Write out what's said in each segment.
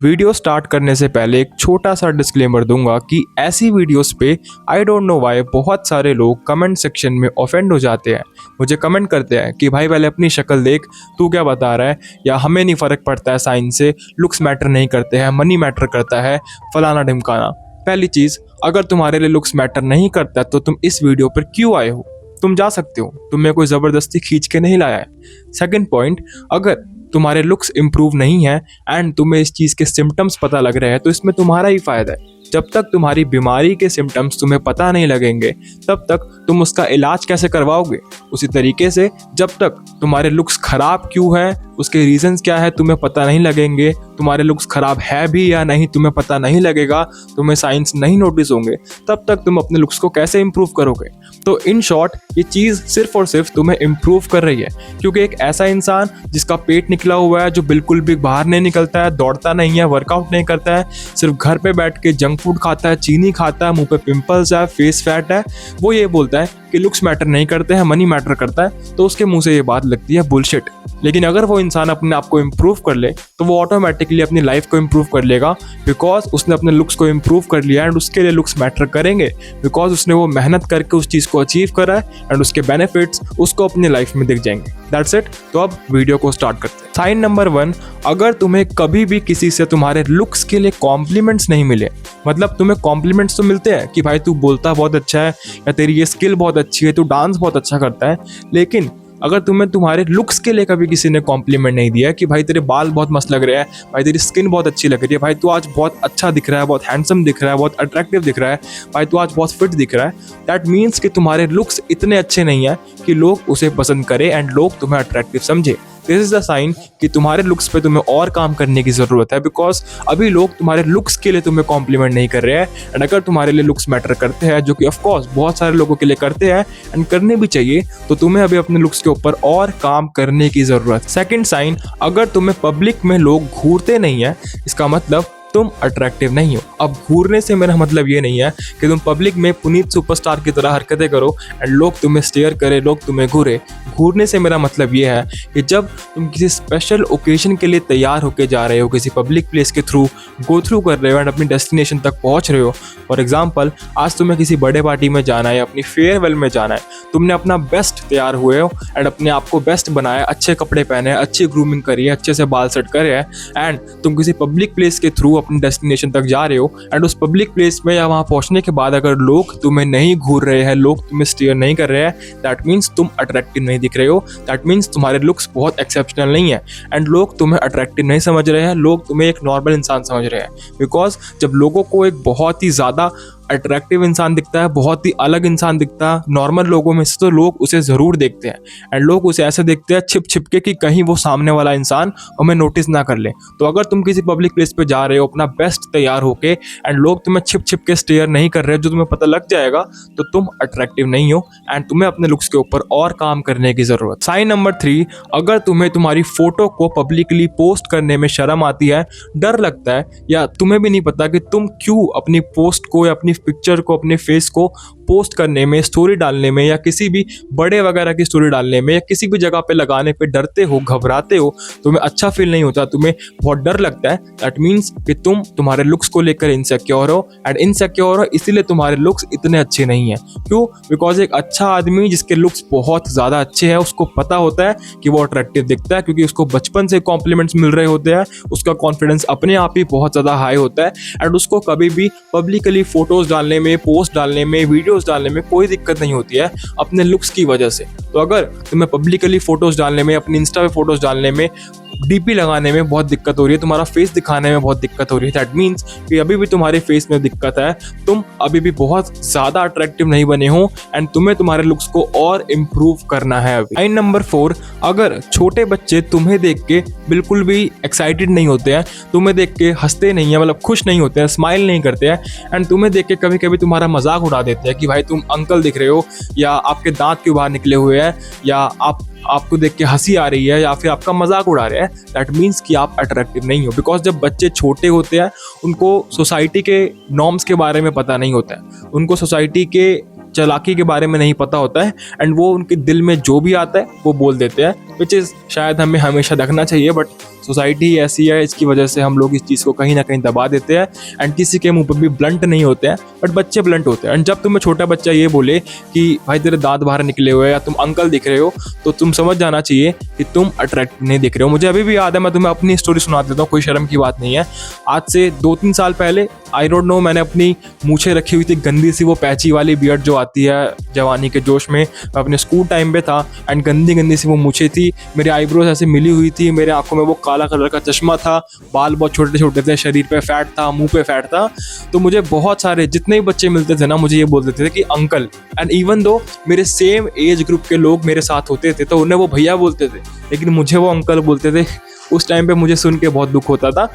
Video start करने से पहले एक छोटा सा डिस्क्लेमर दूंगा कि ऐसी वीडियोस पे आई डोंट नो व्हाई बहुत सारे लोग कमेंट सेक्शन में ऑफेंड हो जाते हैं। मुझे कमेंट करते हैं कि भाई पहले अपनी शक्ल देख, तू क्या बता रहा है, या हमें नहीं फ़र्क पड़ता है साइंस से, लुक्स मैटर नहीं करते हैं, मनी मैटर करता है, फलाना ढिमकाना। पहली चीज़, अगर तुम्हारे लिए लुक्स मैटर नहीं करता तो तुम इस वीडियो पर क्यों आए हो? तुम जा सकते हो, तुम्हें कोई ज़बरदस्ती खींच के नहीं लाया है। सेकंड पॉइंट, अगर तुम्हारे लुक्स इंप्रूव नहीं है एंड तुम्हें इस चीज़ के सिम्टम्स पता लग रहे हैं तो इसमें तुम्हारा ही फ़ायदा है। जब तक तुम्हारी बीमारी के सिम्टम्स तुम्हें पता नहीं लगेंगे तब तक तुम उसका इलाज कैसे करवाओगे? उसी तरीके से जब तक तुम्हारे लुक्स ख़राब क्यों है, उसके रीजंस क्या है तुम्हें पता नहीं लगेंगे, तुम्हारे लुक्स ख़राब है भी या नहीं तुम्हें पता नहीं लगेगा, तुम्हें साइंस नहीं नोटिस होंगे, तब तक तुम अपने लुक्स को कैसे इम्प्रूव करोगे? तो इन शॉर्ट ये चीज़ सिर्फ और सिर्फ तुम्हें इम्प्रूव कर रही है, क्योंकि एक ऐसा इंसान जिसका पेट निकला हुआ है, जो बिल्कुल भी बाहर नहीं निकलता है, दौड़ता नहीं है, वर्कआउट नहीं करता है, सिर्फ घर पे बैठ के जंक फूड खाता है, चीनी खाता है, मुंह पे पिंपल्स है, फेस फैट है, वो ये बोलता है कि लुक्स मैटर नहीं करते हैं, मनी मैटर करता है, तो उसके मुंह से ये बात लगती है बुलशिट। लेकिन अगर वो इंसान अपने आप को इम्प्रूव कर ले तो वो ऑटोमेटिकली अपनी लाइफ को इम्प्रूव कर लेगा, बिकॉज उसने अपने लुक्स को इम्प्रूव कर लिया एंड उसके लिए लुक्स मैटर करेंगे, बिकॉज उसने वो मेहनत करके उस चीज़ को अचीव करा है एंड उसके बेनिफिट्स उसको अपनी लाइफ में दिख जाएंगे। That's it. तो अब वीडियो को स्टार्ट करते हैं। साइन नंबर 1, अगर तुम्हें कभी भी किसी से तुम्हारे लुक्स के लिए कॉम्प्लीमेंट्स नहीं मिले, मतलब तुम्हें कॉम्प्लीमेंट्स तो मिलते हैं कि भाई तू बोलता बहुत अच्छा है, या तेरी ये स्किल बहुत अच्छी है, तू डांस बहुत अच्छा करता है, लेकिन अगर तुम्हें तुम्हारे लुक्स के लिए कभी किसी ने कॉम्प्लीमेंट नहीं दिया कि भाई तेरे बाल बहुत मस्त लग रहे हैं, भाई तेरी स्किन बहुत अच्छी लग रही है, भाई तू आज बहुत अच्छा दिख रहा है, बहुत हैंडसम दिख रहा है, बहुत अट्रैक्टिव दिख रहा है, भाई तू आज बहुत फिट दिख रहा है, दैट मीन्स कि तुम्हारे लुक्स इतने अच्छे नहीं है कि लोग उसे पसंद करें एंड लोग तुम्हें अट्रैक्टिव समझे। दिस इज द साइन कि तुम्हारे लुक्स पे तुम्हें और काम करने की ज़रूरत है, बिकॉज अभी लोग तुम्हारे लुक्स के लिए तुम्हें कॉम्प्लीमेंट नहीं कर रहे हैं। एंड अगर तुम्हारे लिए लुक्स मैटर करते हैं, जो कि ऑफ कोर्स बहुत सारे लोगों के लिए करते हैं एंड करने भी चाहिए, तो तुम्हें अभी अपने लुक्स के ऊपर और काम करने की ज़रूरत। सेकंड साइन, अगर तुम्हें पब्लिक में लोग घूरते नहीं है, इसका मतलब तुम अट्रैक्टिव नहीं हो। अब घूरने से मेरा मतलब ये नहीं है कि तुम पब्लिक में पुनीत सुपरस्टार की तरह हरकतें करो एंड लोग तुम्हें स्टेयर करें, लोग तुम्हें घूरे। घूरने से मेरा मतलब ये है कि जब तुम किसी स्पेशल ओकेजन के लिए तैयार होकर जा रहे हो, किसी पब्लिक प्लेस के थ्रू गो थ्रू कर रहे हो एंड अपनी डेस्टिनेशन तक पहुंच रहे हो, फॉर एग्जाम्पल आज तुम्हें किसी बर्थडे पार्टी में जाना है, अपनी फेयरवेल में जाना है, तुमने अपना बेस्ट तैयार हुए हो एंड अपने आप को बेस्ट बनाया, अच्छे कपड़े पहने, अच्छी ग्रूमिंग करी है, अच्छे से बाल सेट करे है, एंड तुम किसी पब्लिक प्लेस के थ्रू अपनी डेस्टिनेशन तक जा रहे हो एंड उस पब्लिक प्लेस में या वहां पहुंचने के बाद अगर लोग तुम्हें नहीं घूर रहे हैं, लोग तुम्हें स्टीयर नहीं कर रहे हैं, दैट मीन्स तुम अट्रैक्टिव नहीं दिख रहे हो, दैट मीन्स तुम्हारे लुक्स बहुत एक्सेप्शनल नहीं है एंड लोग तुम्हें अट्रैक्टिव नहीं समझ रहे हैं, लोग तुम्हें एक नॉर्मल इंसान समझ रहे हैं। बिकॉज जब लोगों को एक बहुत ही ज़्यादा अट्रैक्टिव इंसान दिखता है, बहुत ही अलग इंसान दिखता है नॉर्मल लोगों में से, तो लोग उसे ज़रूर देखते हैं एंड लोग उसे ऐसे देखते हैं छिप छिप के कि कहीं वो सामने वाला इंसान हमें नोटिस ना कर ले। तो अगर तुम किसी पब्लिक प्लेस पे जा रहे हो अपना बेस्ट तैयार होके एंड लोग तुम्हें छिप छिप के स्टेयर नहीं कर रहे, जो तुम्हें पता लग जाएगा, तो तुम अट्रैक्टिव नहीं हो एंड तुम्हें अपने लुक्स के ऊपर और काम करने की ज़रूरत। साइन नंबर 3, अगर तुम्हें तुम्हारी फोटो को पब्लिकली पोस्ट करने में शर्म आती है, डर लगता है, या तुम्हें भी नहीं पता कि तुम क्यों अपनी पोस्ट को या अपनी पिक्चर को, अपने फेस को पोस्ट करने में, स्टोरी डालने में, या किसी भी बड़े वगैरह की स्टोरी डालने में, या किसी भी जगह पे लगाने पे डरते हो, घबराते हो, तुम्हें अच्छा फील नहीं होता, तुम्हें बहुत डर लगता है, दैट मीन्स कि तुम तुम्हारे लुक्स को लेकर इनसिक्योर हो एंड इनसिक्योर हो इसीलिए तुम्हारे लुक्स इतने अच्छे नहीं हैं। क्यों? बिकॉज एक अच्छा आदमी जिसके लुक्स बहुत ज़्यादा अच्छे हैं, उसको पता होता है कि वो अट्रैक्टिव दिखता है, क्योंकि उसको बचपन से कॉम्प्लीमेंट्स मिल रहे होते हैं, उसका कॉन्फिडेंस अपने आप ही बहुत ज़्यादा हाई होता है एंड उसको कभी भी पब्लिकली फोटोज़ डालने में, पोस्ट डालने में, वीडियोस डालने में कोई दिक्कत नहीं होती है अपने लुक्स की वजह से। तो अगर तुम्हें पब्लिकली फोटोज़ डालने में, अपनी इंस्टा पे फोटोज़ डालने में, डीपी लगाने में बहुत दिक्कत हो रही है, तुम्हारा फेस दिखाने में बहुत दिक्कत हो रही है, दैट मीन्स कि अभी भी तुम्हारे फेस में दिक्कत है, तुम अभी भी बहुत ज़्यादा अट्रैक्टिव नहीं बने हो एंड तुम्हें तुम्हारे लुक्स को और इम्प्रूव करना है अभी। लाइन नंबर 4, अगर छोटे बच्चे तुम्हें देख के बिल्कुल भी एक्साइटेड नहीं होते हैं, तुम्हें देख के हंसते नहीं है, मतलब खुश नहीं होते हैं, स्माइल नहीं करते हैं एंड तुम्हें देख के कभी कभी तुम्हारा मजाक उड़ा देते हैं कि भाई तुम अंकल दिख रहे हो, या आपके दांत क्यों बाहर निकले हुए हैं, या आपको देख के हंसी आ रही है, या फिर आपका मजाक उड़ा रहे हैं, दैट मीन्स कि आप अट्रैक्टिव नहीं हो। बिकॉज जब बच्चे छोटे होते हैं उनको सोसाइटी के नॉर्म्स के बारे में पता नहीं होता है, उनको सोसाइटी के चालाकी के बारे में नहीं पता होता है एंड वो उनके दिल में जो भी आता है वो बोल देते हैं। विच इज़ शायद हमें हमेशा रखना चाहिए, बट सोसाइटी ऐसी है, इसकी वजह से हम लोग इस चीज़ को कहीं ना कहीं दबा देते हैं एंड किसी के मुंह पर भी ब्लंट नहीं होते हैं, बट बच्चे ब्लंट होते हैं। एंड जब तुम्हें छोटा बच्चा ये बोले कि भाई तेरे दांत बाहर निकले हुए या तुम अंकल दिख रहे हो, तो तुम समझ जाना चाहिए कि तुम अट्रैक्ट नहीं दिख रहे हो। मुझे अभी भी याद है, मैं तुम्हें अपनी स्टोरी सुना देता हूँ, कोई शर्म की बात नहीं है। आज से 2-3 साल पहले, आई डोंट नो, मैंने अपनी मूछें रखी हुई थी गंदी सी, वो पैची वाली बियर्ड जो आती है जवानी के जोश में। मैं अपने स्कूल टाइम पे था एंड गंदी गंदी सी वो मूछें थी, मेरी आईब्रोज ऐसे मिली हुई थी, मेरे आंखों में वो काला कलर का चश्मा था, बाल बहुत छोटे छोटे थे, शरीर पे फैट था, मुंह पे फैट था। तो मुझे बहुत सारे जितने भी बच्चे मिलते थे ना, मुझे ये बोल देते थे कि अंकल। एंड इवन दो मेरे सेम एज ग्रुप के लोग मेरे साथ होते थे तो उन्हें वो भैया बोलते थे, लेकिन मुझे वो अंकल बोलते थे। उस टाइम पे मुझे सुन के बहुत दुख होता था।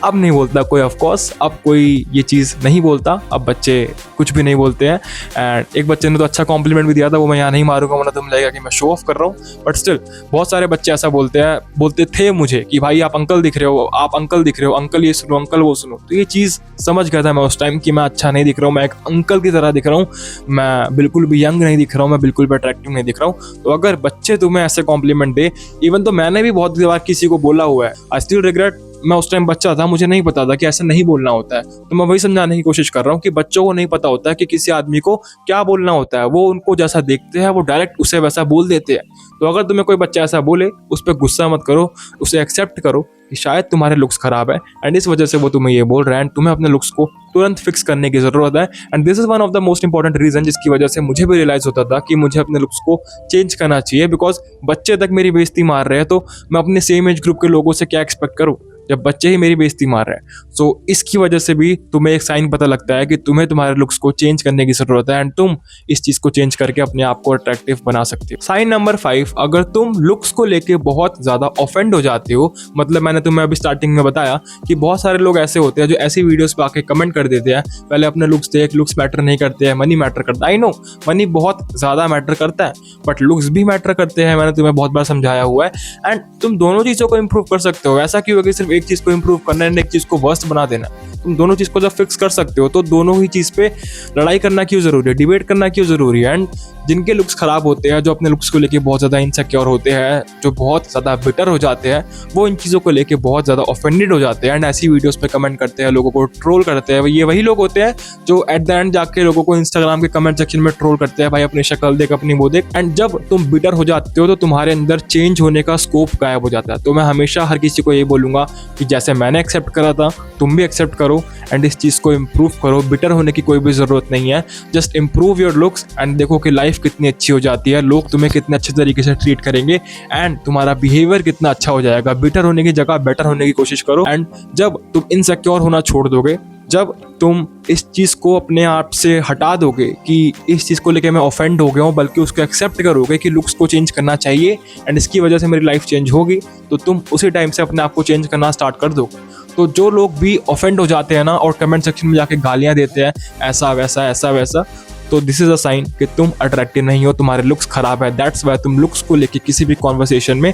अब नहीं बोलता कोई, ऑफ कोर्स अब कोई ये चीज़ नहीं बोलता, अब बच्चे कुछ भी नहीं बोलते हैं। एंड एक बच्चे ने तो अच्छा कॉम्प्लीमेंट भी दिया था, वो मैं यहाँ नहीं मारूंगा वरना तुम लगेगा कि मैं शो ऑफ कर रहा हूँ, बट स्टिल बहुत सारे बच्चे ऐसा बोलते थे मुझे कि भाई आप अंकल दिख रहे हो, आप अंकल दिख रहे हो, अंकल ये सुनो, अंकल वो सुनो। तो ये चीज़ समझ गया था मैं उस टाइम कि मैं अच्छा नहीं दिख रहा हूँ, मैं एक अंकल की तरह दिख रहा हूँ, मैं बिल्कुल भी यंग नहीं दिख रहा हूँ, मैं बिल्कुल भी अट्रैक्टिव नहीं दिख रहा हूँ। तो अगर बच्चे तुम्हें ऐसे कॉम्प्लीमेंट दे, इवन तो मैंने भी बहुत बार किसी को बोला हुआ है, आई स्टिल रिग्रेट, मैं उस टाइम बच्चा था, मुझे नहीं पता था कि ऐसा नहीं बोलना होता है। तो मैं वही समझाने की कोशिश कर रहा हूँ कि बच्चों को नहीं पता होता है कि किसी आदमी को क्या बोलना होता है, वो उनको जैसा देखते हैं वो डायरेक्ट उसे वैसा बोल देते हैं। तो अगर तुम्हें कोई बच्चा ऐसा बोले, उस पर गुस्सा मत करो, उसे एक्सेप्ट करो कि शायद तुम्हारे लुक्स खराब है एंड इस वजह से वो तुम्हें ये बोल रहा है एंड तुम्हें अपने लुक्स को तुरंत फिक्स करने की जरूरत है। And this is one of the most important reason जिसकी वजह से मुझे भी रियलाइज होता था कि मुझे अपने लुक्स को चेंज करना चाहिए, बिकॉज बच्चे तक मेरी बेइज्जती मार रहे हैं, तो मैं अपने सेम एज ग्रुप के लोगों से क्या एक्सपेक्ट करूँ जब बच्चे ही मेरी बेइज्जती मार रहे हैं। सो इसकी वजह से भी तुम्हें एक साइन पता लगता है कि तुम्हें तुम्हारे लुक्स को चेंज करने की जरूरत है एंड तुम इस चीज को चेंज करके अपने आप को अट्रैक्टिव बना सकते हो। साइन नंबर 5, अगर तुम लुक्स को लेके बहुत ज्यादा ऑफेंड हो जाते हो, मतलब मैंने तुम्हें अभी स्टार्टिंग में बताया कि बहुत सारे लोग ऐसे होते हैं जो ऐसी वीडियोस पे आके कमेंट कर देते हैं, पहले अपने लुक्स देख, लुक्स मैटर नहीं करते हैं, मनी मैटर करता है। आई नो मनी बहुत ज्यादा मैटर करता है, बट लुक्स भी मैटर करते हैं, मैंने तुम्हें बहुत बार समझाया हुआ है। एंड तुम दोनों चीजों को इंप्रूव कर सकते हो। ऐसा क्यों है कि सिर्फ एक चीज को इंप्रूव करना है, एक चीज को वर्स्ट बना देना। तुम दोनों चीज को जब फिक्स कर सकते हो तो दोनों ही चीज पे लड़ाई करना क्यों जरूरी है, डिबेट करना क्यों जरूरी है। एंड जिनके लुक्स खराब होते हैं, जो अपने लुक्स को लेके बहुत ज्यादा इनसिक्योर होते हैं, जो बहुत ज्यादा बिटर हो जाते हैं, वो इन चीजों को लेके बहुत ज्यादा ऑफेंडेड हो जाते हैं एंड ऐसी वीडियोस पे कमेंट करते हैं, लोगों को ट्रोल करते हैं। ये वही लोग होते हैं जो एट द एंड जाके लोगों को इंस्टाग्राम के कमेंट सेक्शन में ट्रोल करते हैं, भाई अपनी शक्ल देख, अपनी वो देख। एंड जब तुम बिटर हो जाते हो तो तुम्हारे अंदर चेंज होने का स्कोप गायब हो जाता है। तो मैं हमेशा हर किसी को ये बोलूंगा कि जैसे मैंने एक्सेप्ट करा था, तुम भी एक्सेप्ट करो एंड इस चीज को इम्प्रूव करो। बिटर होने की कोई भी जरूरत नहीं है, just improve your looks and देखो कि लाइफ कितनी अच्छी हो जाती है, लोग तुम्हें कितने अच्छे तरीके से ट्रीट करेंगे एंड तुम्हारा बिहेवियर कितना अच्छा हो जाएगा। बिटर होने की जगह बेटर होने की कोशिश करो। एंड जब तुम इनसिक्योर होना छोड़ दोगे, जब तुम इस चीज को अपने आप से हटा दोगे कि इस चीज को लेके मैं ऑफेंड हो गया हूँ, बल्कि उसको एक्सेप्ट करोगे कि लुक्स को चेंज करना चाहिए एंड इसकी वजह से मेरी लाइफ चेंज होगी, तो तुम उसी टाइम से अपने आप को चेंज करना स्टार्ट कर दो। तो जो लोग भी ऑफेंड हो जाते हैं ना और कमेंट सेक्शन में जाके गालियां देते हैं ऐसा वैसा ऐसा वैसा, तो दिस इज अ साइन कि तुम अट्रैक्टिव नहीं हो, तुम्हारे लुक्स खराब है। दैट्स वाई तुम लुक्स को लेके किसी भी कॉन्वर्सेशन में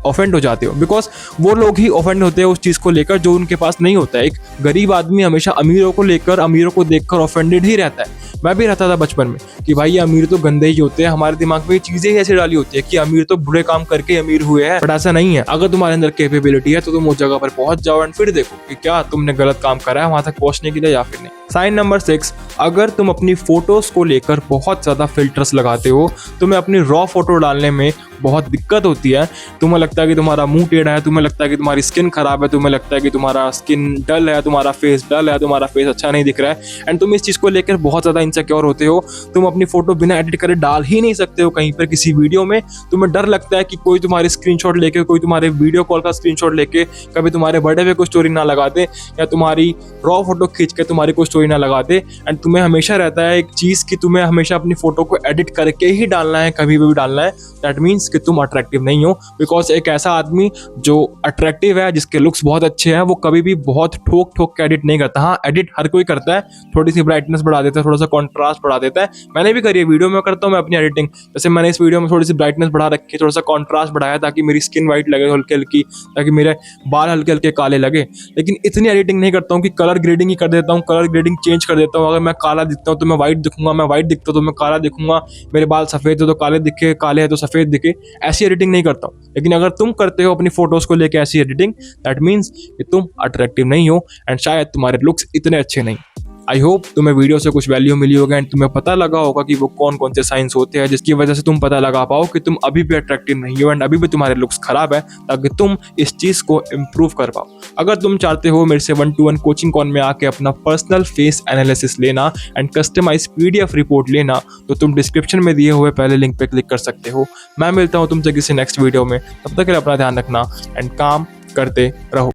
ऑफेंड हो जाते हो, बिकॉज वो लोग ही ऑफेंड होते हैं उस चीज को लेकर जो उनके पास नहीं होता है। एक गरीब आदमी हमेशा अमीरों को लेकर, अमीरों को देखकर ऑफेंडेड ही रहता है। मैं भी रहता था बचपन में कि भाई ये अमीर तो गंदे ही होते हैं, हमारे दिमाग में ये चीजें ही ऐसी डाली होती है कि अमीर तो बुरे काम करके अमीर हुए हैं, बट ऐसा नहीं है। अगर तुम्हारे अंदर कैपेबिलिटी है तो तुम उस जगह पर पहुंच जाओ एंड फिर देखो कि क्या तुमने गलत काम करा है वहां तक पहुंचने के लिए या फिर नहीं। साइन नंबर 6, अगर तुम अपनी फोटोज को लेकर बहुत ज्यादा फिल्टर्स लगाते हो, तुम्हें अपनी रॉ फोटो डालने में बहुत दिक्कत होती है, तुम्हें लगता है कि तुम्हारा मुंह टेढ़ा है, तुम्हें लगता है कि तुम्हारी स्किन खराब है, तुम्हें लगता है कि तुम्हारा स्किन डल है, तुम्हारा फेस डल है, तुम्हारा फेस अच्छा नहीं दिख रहा है एंड तुम इस चीज को लेकर बहुत ज्यादा इनसिक्योर होते हो। तुम अपनी फोटो बिना एडिट करे डाल ही नहीं सकते हो कहीं पर किसी वीडियो में। तुम्हें डर लगता है कि कोई तुम्हारी स्क्रीनशॉट लेके, कोई तुम्हारे वीडियो कॉल का स्क्रीनशॉट लेके कभी तुम्हारे बर्थडे पे कोई स्टोरी ना लगा दे या तुम्हारी रॉ फोटो खींच के तुम्हारी कोई स्टोरी ना लगा दे। एंड तुम्हें हमेशा रहता है एक चीज कि तुम्हें हमेशा अपनी फोटो को एडिट करके ही डालना है, कभी भी डालना है। दैट मीन्स कि तुम अट्रैक्टिव नहीं हो, बिकॉज एक ऐसा आदमी जो अट्रैक्टिव है, जिसके लुक्स बहुत अच्छे हैं, वो कभी भी बहुत ठोक ठोक के एडिट नहीं करता। हाँ, एडिट हर कोई करता है, थोड़ी सी ब्राइटनेस बढ़ा देता है, थोड़ा सा कॉन्ट्रास्ट बढ़ा देता है। मैंने भी करी है, वीडियो में करता हूँ मैं अपनी एडिटिंग। जैसे मैंने इस वीडियो में थोड़ी सी ब्राइटनेस बढ़ा रखी, थोड़ा सा कॉन्ट्रास्ट बढ़ाया ताकि मेरी स्किन वाइट लगे हल्की हल्की, ताकि मेरे बाल हल्के हल्के काले लगे। लेकिन इतनी एडिटिंग नहीं करता हूँ कि कलर ग्रेडिंग ही कर देता हूँ। कलर ग्रेडिंग एडिटिंग चेंज कर देता हूँ। अगर मैं काला दिखता हूँ तो मैं वाइट दिखूंगा, मैं वाइट दिखता हूँ तो मैं काला दिखूंगा, मेरे बाल सफ़ेद है तो काले दिखे, काले है तो सफ़ेद दिखे, ऐसी एडिटिंग नहीं करता हूँ। लेकिन अगर तुम करते हो अपनी फोटोज़ को लेके ऐसी एडिटिंग, दैट मीन्स कि तुम अट्रैक्टिव नहीं हो एंड शायद तुम्हारे लुक्स इतने अच्छे नहीं। आई होप तुम्हें वीडियो से कुछ वैल्यू मिली होगा एंड तुम्हें पता लगा होगा कि वो कौन कौन से साइंस होते हैं जिसकी वजह से तुम पता लगा पाओ कि तुम अभी भी अट्रैक्टिव नहीं हो एंड अभी भी तुम्हारे लुक्स खराब है, ताकि तुम इस चीज़ को इम्प्रूव कर पाओ। अगर तुम चाहते हो मेरे से 1-to-1 कोचिंग कॉल में आके अपना पर्सनल फेस एनालिसिस लेना एंड कस्टमाइज PDF रिपोर्ट लेना, तो तुम डिस्क्रिप्शन में दिए हुए पहले लिंक पे क्लिक कर सकते हो। मैं मिलता हूँ तुमसे किसी नेक्स्ट वीडियो में, तब तक के लिए अपना ध्यान रखना एंड काम करते रहो।